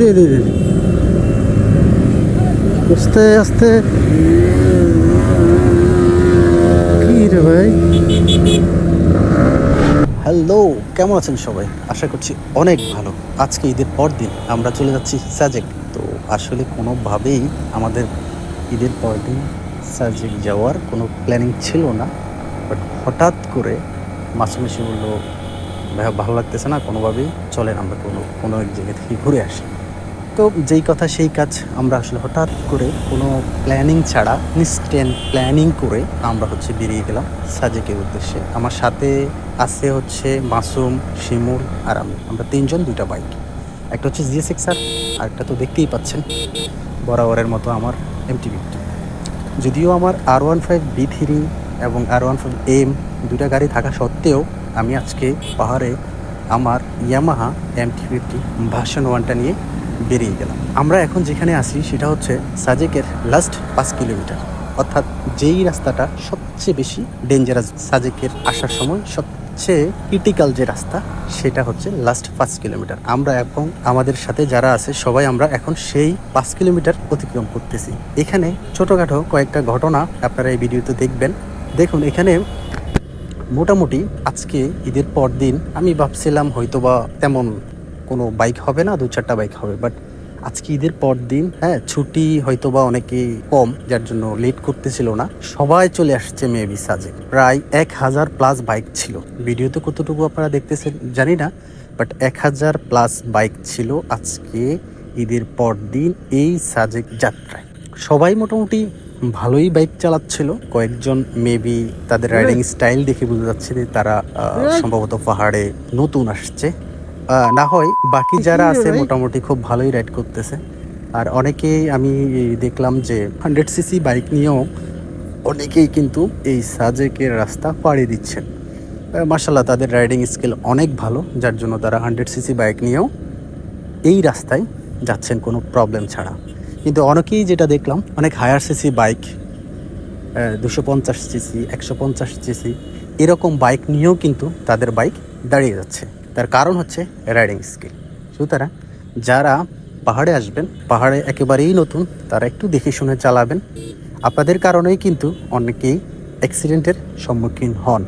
রে রে রে, আস্তে আস্তে। কি রে ভাই? হ্যালো, কেমন আছেন সবাই? আশা করছি অনেক ভালো। আজকে ঈদের পর দিন আমরা চলে যাচ্ছি সাজেক। তো আসলে কোনোভাবেই আমাদের ঈদের পর দিন সাজেক যাওয়ার কোনো প্ল্যানিং ছিল না। বাট হঠাৎ করে মাসুম এসে বললো, ভাইয়া ভালো লাগতেছে না কোনোভাবেই, চলেন আমরা কোনো এক জায়গা থেকে ঘুরে আসি। তো যেই কথা সেই কাজ, আমরা আসলে হঠাৎ করে কোনো প্ল্যানিং ছাড়া ইনস্ট্যান্ট প্ল্যানিং করে আমরা বেরিয়ে গেলাম সাজেকের উদ্দেশ্যে। আমার সাথে আছে মাসুম, শিমুল আর আমরা তিনজন, দুইটা বাইক। একটা GSX-R, আর একটা তো দেখতেই পাচ্ছেন বরাবরের মতো আমার MT-50। যদিও আমার R15B3 এবং R15M দুইটা গাড়ি থাকা সত্ত্বেও আমি আজকে পাহাড়ে আমার ইয়ামাহা MT-50 ভার্সন 1টা নিয়ে বেরিয়ে গেলাম। আমরা এখন যেখানে আছি সেটা হচ্ছে সাজেকের লাস্ট 5 কিলোমিটার, অর্থাৎ যেই রাস্তাটা সবচেয়ে বেশি ডেঞ্জারাস। সাজেকের আসার সময় সবচেয়ে ক্রিটিক্যাল যে রাস্তা সেটা হচ্ছে লাস্ট 5 কিলোমিটার। আমরা এখন আমাদের সাথে যারা আছে সবাই আমরা এখন সেই 5 কিলোমিটার অতিক্রম করতেছি। এখানে ছোটোখাটো কয়েকটা ঘটনা আপনারা এই ভিডিওতে দেখবেন। দেখুন, এখানে মোটামুটি আজকে ঈদের পর দিন আমি ভাবছিলাম হয়তোবা তেমন কোনো বাইক হবে না, 2-4টা বাইক হবে। বাট আজকে ঈদের পর দিন, হ্যাঁ, ছুটি হয়তোবা অনেকেই কম, যার জন্য লেট করতেছিল না, সবাই চলে আসছে মেবি সাজে। প্রায় 1000+ বাইক ছিল। ভিডিওতে কতটুকু আপনারা দেখতেছেন জানি না, বাট 1000+ বাইক ছিল আজকে ঈদের পর দিন এই সাজেক যাত্রায়। সবাই মোটামুটি ভালোই বাইক চালাচ্ছিল। কয়েকজন মেবি তাদের রাইডিং স্টাইল দেখে বোঝা যাচ্ছে যে তারা সম্ভবত পাহাড়ে নতুন আসছে। না হয় বাকি যারা আছে মোটামুটি খুব ভালোই রাইড করতেছে। আর অনেকেই আমি দেখলাম যে 100cc বাইক নিয়েও অনেকেই কিন্তু এই সাজেকের রাস্তা পাড়ি দিচ্ছেন। মাশাআল্লাহ, তাদের রাইডিং স্কিল অনেক ভালো, যার জন্য তারা 100cc বাইক নিয়েও এই রাস্তায় যাচ্ছেন কোনো প্রবলেম ছাড়া। কিন্তু অনেকেই যেটা দেখলাম, অনেক higher CC bike, 250cc, 150cc এরকম বাইক নিয়েও কিন্তু তাদের বাইক দাঁড়িয়ে যাচ্ছে। তার কারণ হচ্ছে রাইডিং স্কিল। সুতরাং যারা পাহাড়ে আসবেন, পাহাড়ে একেবারেই নতুন, তারা একটু দেখে শুনে চালাবেন। আপনাদের কারণেই কিন্তু অনেকেই অ্যাক্সিডেন্টের সম্মুখীন হন।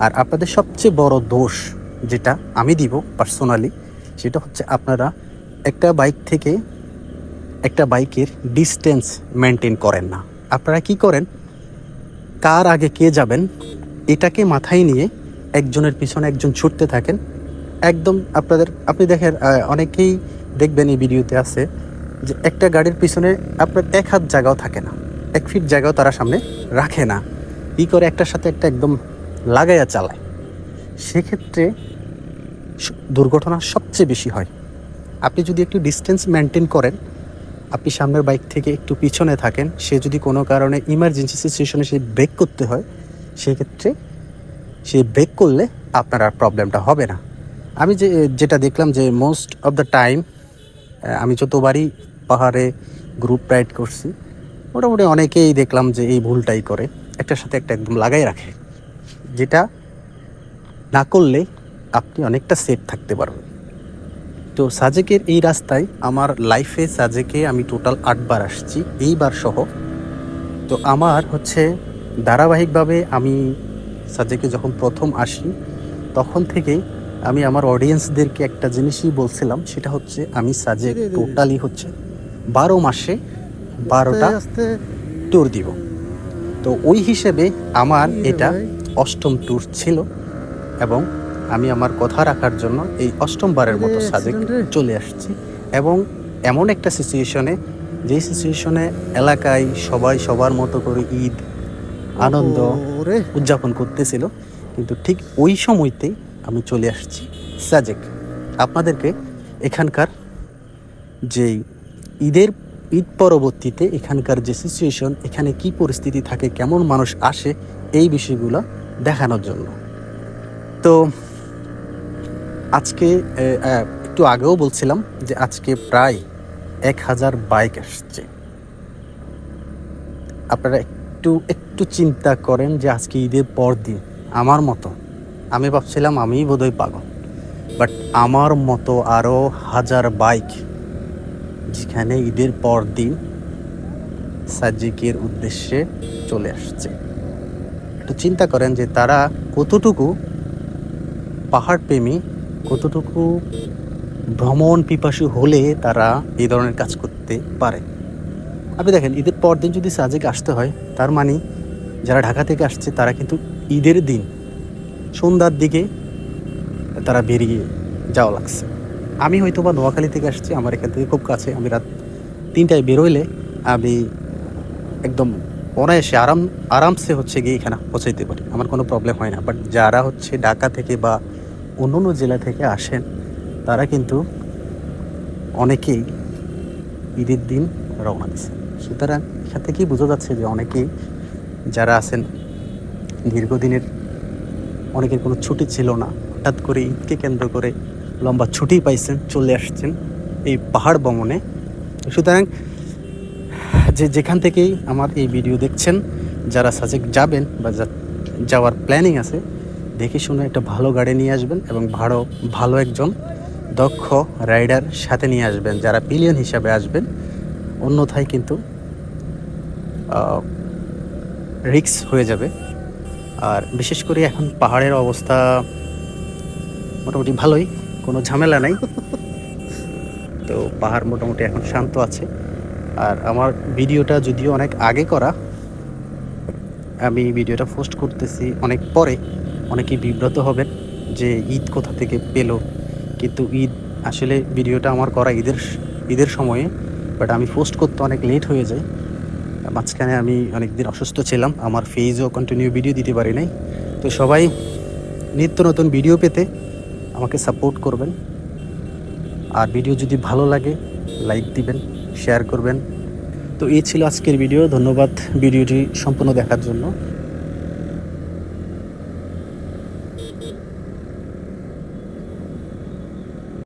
আর আপনাদের সবচেয়ে বড় দোষ যেটা আমি দিব পার্সোনালি, সেটা হচ্ছে আপনারা একটা বাইক থেকে একটা বাইকের ডিস্টেন্স মেনটেন করেন না। আপনারা কি করেন, কার আগে কে যাবেন এটাকে মাথায় নিয়ে একজনের পিছনে একজন ছুটতে থাকেন। একদম আপনি দেখেন, অনেকেই দেখবেন এই ভিডিওতে আছে যে একটা গাড়ির পিছনে আপনার 1 হাত জায়গাও থাকে না, 1 ফিট জায়গাও তারা সামনে রাখে না। কি করে একটার সাথে একটা একদম লাগাইয়া চালায়। সেক্ষেত্রে দুর্ঘটনা সবচেয়ে বেশি হয়। আপনি যদি একটু ডিস্টেন্স মেনটেন করেন, আপনি সামনের বাইক থেকে একটু পিছনে থাকেন, সে যদি কোনো কারণে ইমার্জেন্সি সিচুয়েশনে সে ব্রেক করতে হয়, সেক্ষেত্রে সে ব্রেক করলে আপনার আর প্রবলেমটা হবে না। আমি যেটা দেখলাম যে মোস্ট অফ দ্য টাইম আমি যতবারই পাহাড়ে গ্রুপ রাইড করছি, মোটামুটি অনেকেই দেখলাম যে এই ভুলটাই করে, একটার সাথে একটা একদম লাগাই রাখে। যেটা না করলে আপনি অনেকটা সেফ থাকতে পারবেন। তো সাজেকের এই রাস্তায় আমার লাইফে সাজেকে আমি টোটাল 8 বার আসছি, এইবার সহ। তো আমার ধারাবাহিকভাবে আমি সাজেকে যখন প্রথম আসি তখন থেকেই আমি আমার অডিয়েন্সদেরকে একটা জিনিসই বলছিলাম, সেটা হচ্ছে আমি সাজেক টোটালি 12 মাসে 12টা ট্যুর দিব। তো ওই হিসেবে আমার এটা 8ম ট্যুর ছিল, এবং আমি আমার কথা রাখার জন্য এই 8ম বারের মতো সাজেক চলে আসছি। এবং এমন একটা সিচুয়েশনে, যেই সিচুয়েশনে এলাকায় সবাই সবার মতো করে ঈদ আনন্দ উদযাপন করতেছিল, কিন্তু ঠিক ওই সময়তেই আমি চলে আসছি সাজেক। আপনাদেরকে এখানকার যেই ঈদ পরবর্তীতে এখানকার যে সিচুয়েশন, এখানে কি পরিস্থিতি থাকে, কেমন মানুষ আসে, এই বিষয়গুলো দেখানোর জন্য। তো আজকে একটু আগেও বলছিলাম যে আজকে প্রায় 1000 বাইক আসছে। আপনারা একটু চিন্তা করেন যে আজকে ঈদের পর দিন আমার মতো, আমি ভাবছিলাম আমিই বোধহয় পাগল, বাট আমার মতো আরও 1000 বাইক যেখানে ঈদের পর দিন সাজিকের উদ্দেশ্যে চলে আসছে। একটু চিন্তা করেন যে তারা কতটুকু পাহাড় প্রেমী, কতটুকু ভ্রমণ পিপাসু হলে তারা এই ধরনের কাজ করতে পারে। আপনি দেখেন, ঈদের পর দিন যদি সাজেক আসতে হয়, তার মানে যারা ঢাকা থেকে আসছে তারা কিন্তু ঈদের দিন সন্ধ্যার দিকে তারা বেরিয়ে যাওয়া লাগছে। আমি হয়তো বা নোয়াখালী থেকে আসছি, আমার এখান থেকে খুব কাছে, আমি রাত 3টায় বেরোইলে আমি একদম অনায়াসে আরামসে হচ্ছে গিয়ে এখানে পৌঁছাইতে পারি, আমার কোনো প্রবলেম হয় না। বাট যারা হচ্ছে ঢাকা থেকে বা অন্য অন্য জেলা থেকে আসেন, তারা কিন্তু অনেকেই ঈদের দিন রওনা দিচ্ছে। সুতরাং এখান থেকেই বোঝা যাচ্ছে যে অনেকেই যারা আছেন দীর্ঘদিনের, অনেকের কোনো ছুটি ছিল না, হঠাৎ করে ঈদকে কেন্দ্র করে লম্বা ছুটি পাইছেন, চলে আসছেন এই পাহাড় ভ্রমণে। সুতরাং যেখান থেকেই আমার এই ভিডিও দেখছেন, যারা সাজেক যাবেন বা যাওয়ার প্ল্যানিং আছে, দেখে শুনে একটা ভালো গাড়ি নিয়ে আসবেন এবং ভালো একজন দক্ষ রাইডার সাথে নিয়ে আসবেন, যারা পিলিয়ন হিসাবে আসবেন। অন্যথায় কিন্তু রিস্ক হয়ে যাবে। আর বিশেষ করে এখন পাহাড়ের অবস্থা মোটামুটি ভালোই, কোনো ঝামেলা নাই। তো পাহাড় মোটামুটি এখন শান্ত আছে। আর আমার ভিডিওটা যদিও অনেক আগে করা, আমি ভিডিওটা পোস্ট করতেছি অনেক পরে, অনেকেই বিব্রত হবেন যে ঈদ কোথা থেকে পেলো। কিন্তু ঈদ আসলে ভিডিওটা আমার করা ঈদের সময়ে, বাট আমি পোস্ট করতে অনেক লেট হয়ে যায়। মাঝখানে আমি অনেকদিন অসুস্থ ছিলাম, আমার ফেজও কন্টিনিউ ভিডিও দিতে পারি নাই। তো সবাই নিত্য নতুন ভিডিও পেতে আমাকে সাপোর্ট করবেন। আর ভিডিও যদি ভালো লাগে লাইক দিবেন, শেয়ার করবেন। তো এই ছিল আজকের ভিডিও। ধন্যবাদ ভিডিওটি সম্পূর্ণ দেখার জন্য।